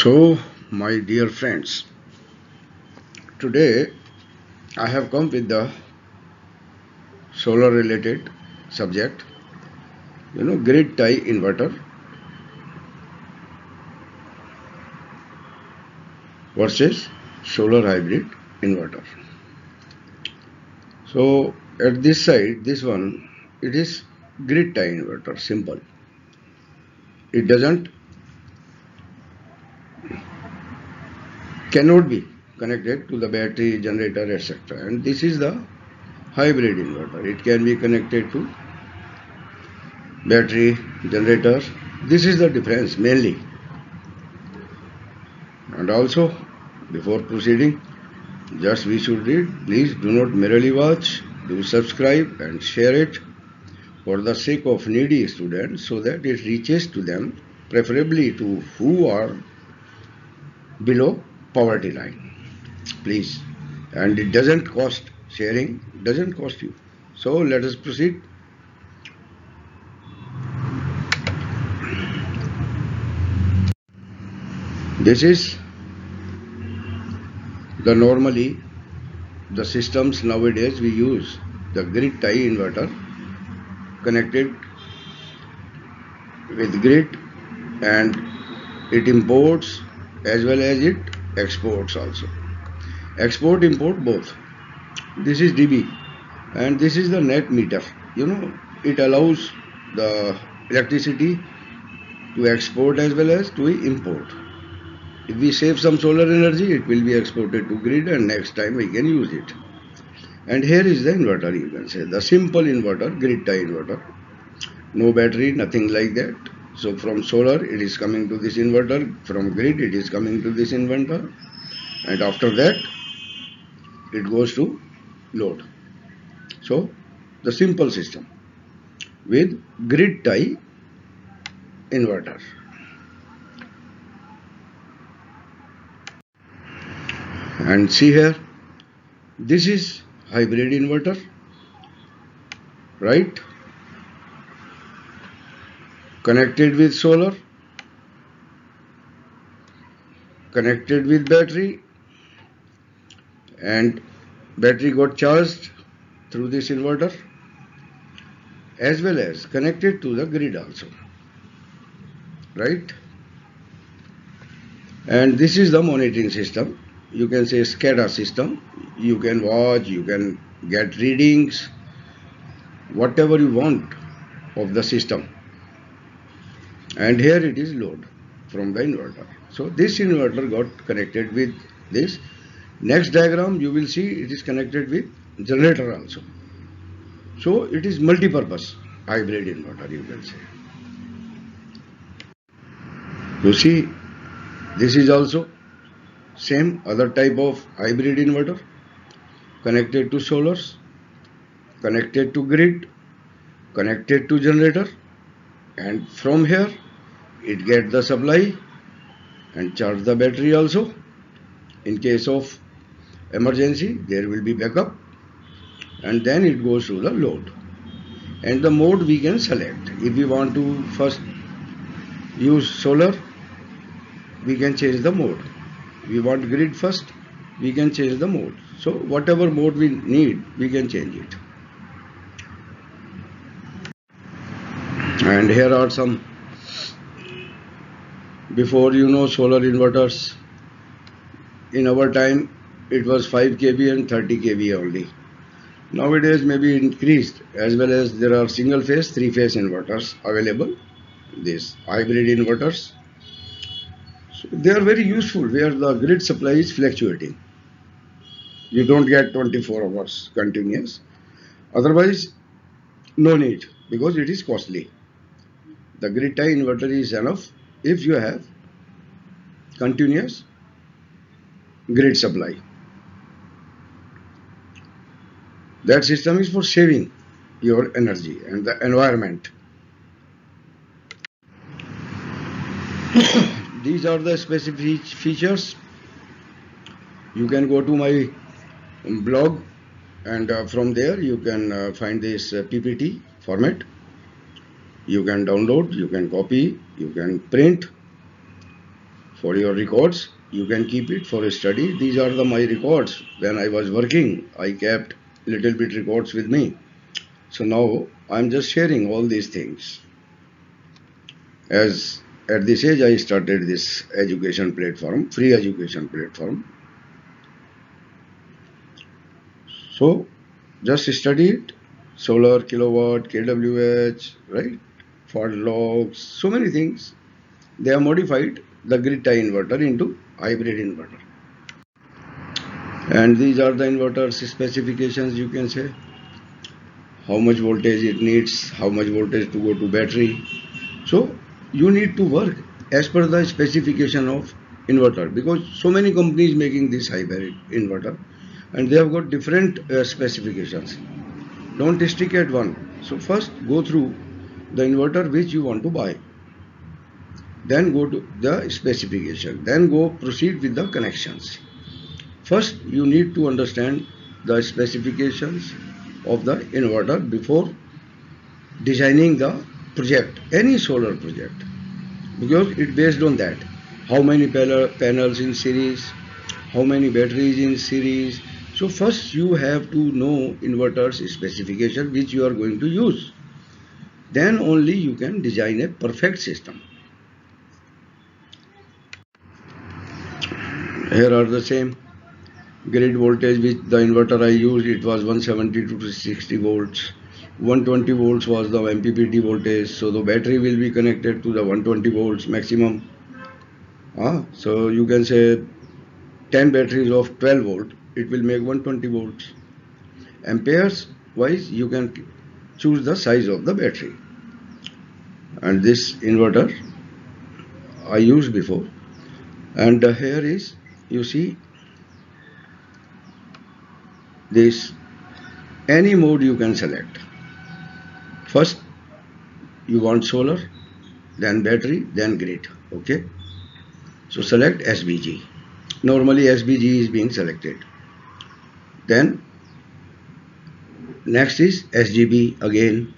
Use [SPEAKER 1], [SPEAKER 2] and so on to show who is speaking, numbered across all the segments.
[SPEAKER 1] So, my dear friends, today I have come with the solar related subject, grid tie inverter versus solar hybrid inverter. So, at this side, this one, it is grid tie inverter, simple. It cannot be connected to the battery, generator, etc. And this is the hybrid inverter. It can be connected to battery, generator. This is the difference mainly. And also, before proceeding, just we should read. Please do not merely watch, do subscribe and share it for the sake of needy students so that it reaches to them, preferably to who are below poverty line. Please. And it doesn't cost sharing, doesn't cost you. So let us proceed. This is normally the systems nowadays we use the grid tie inverter connected with grid, and it imports as well as it exports also. Export, import both. This is dB and this is the net meter. It allows the electricity to export as well as to import. If we save some solar energy, it will be exported to grid and next time we can use it. And here is the inverter, you can say, the simple inverter, grid tie inverter. No battery, nothing like that. So from solar, it is coming to this inverter. From grid, it is coming to this inverter. And after that, it goes to load. So the simple system with grid tie inverter. And see here, this is hybrid inverter, right? Connected with solar, connected with battery, and battery got charged through this inverter, as well as connected to the grid also, right? And this is the monitoring system. You can say SCADA system. You can watch, you can get readings, whatever you want of the system. And here it is load from the inverter. So this inverter got connected with this. Next diagram you will see it is connected with generator also. So it is multi-purpose hybrid inverter, you can say. You see, this is also same other type of hybrid inverter connected to solars, connected to grid, connected to generator, and from here it get the supply and charge the battery also. In case of emergency, there will be backup, and then it goes to the load. And the mode we can select. If we want to first use solar, we can change the mode. We want grid first, we can change the mode. So whatever mode we need, we can change it. And here are some before solar inverters. In our time it was 5 kV and 30 kV only. Nowadays maybe increased, as well as there are single phase, 3-phase inverters available, these hybrid inverters. So they are very useful where the grid supply is fluctuating. You don't get 24 hours continuous. Otherwise, no need, because it is costly. The grid tie inverter is enough if you have continuous grid supply. That system is for saving your energy and the environment. These are the specific features. You can go to my blog, and from there you can find this PPT format. You can download, you can copy, you can print for your records. You can keep it for study. These are my records. When I was working, I kept little bit records with me. So now I'm just sharing all these things. As at this age, I started this education platform, free education platform. So just study it. Solar, kilowatt, kWh, right? Fault logs, so many things. They have modified the grid tie inverter into hybrid inverter. And these are the inverters specifications, you can say. How much voltage it needs, how much voltage to go to battery. So you need to work as per the specification of inverter, because so many companies making this hybrid inverter and they have got different specifications. Don't stick at one. So first go through the inverter which you want to buy. Then go to the specification. Then go proceed with the connections. First, you need to understand the specifications of the inverter before designing the project, any solar project, because it based on that. How many panels in series, how many batteries in series. So first you have to know inverter's specification which you are going to use. Then only you can design a perfect system. Here are the same grid voltage which the inverter I used. It was 170 to 60 volts. 120 volts was the MPPT voltage. So the battery will be connected to the 120 volts maximum. So you can say 10 batteries of 12 volt. It will make 120 volts. Amperes wise, you can choose the size of the battery. And this inverter I used before. And here is, you see, this any mode you can select. First you want solar, then battery, then grid. Okay, so select SBG. Normally SBG is being selected. Then next is SGB again,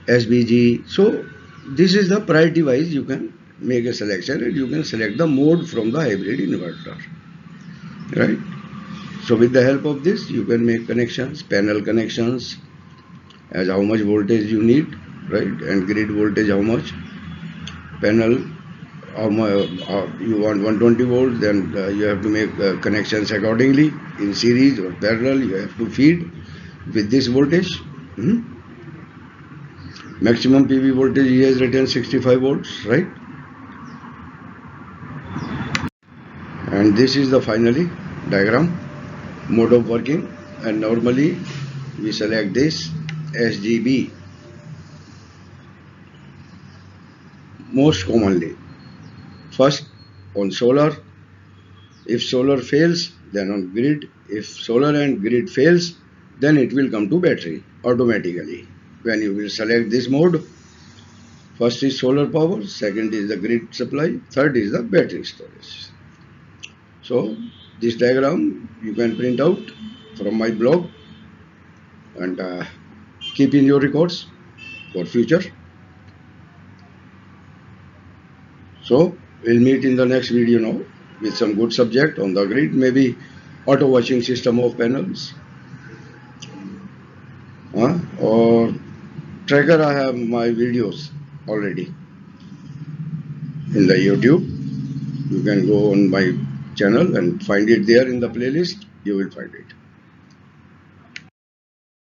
[SPEAKER 1] SBG. So this is the priority wise you can make a selection, and you can select the mode from the hybrid inverter, right? So with the help of this you can make connections, panel connections, as how much voltage you need, right? And grid voltage how much, panel how much, you want 120 volts, then you have to make connections accordingly in series or parallel. You have to feed with this voltage. Maximum PV voltage he has written 65 volts, right? And this is the finally diagram, mode of working. And normally we select this SGB most commonly. First on solar. If solar fails, then on grid. If solar and grid fails, then it will come to battery automatically. When you will select this mode, first is solar power, second is the grid supply, third is the battery storage. So this diagram you can print out from my blog and keep in your records for future. So we'll meet in the next video now with some good subject on the grid, maybe auto washing system of panels, or tracker. I have my videos already in the YouTube. You can go on my channel and find it there in the playlist. You will find it.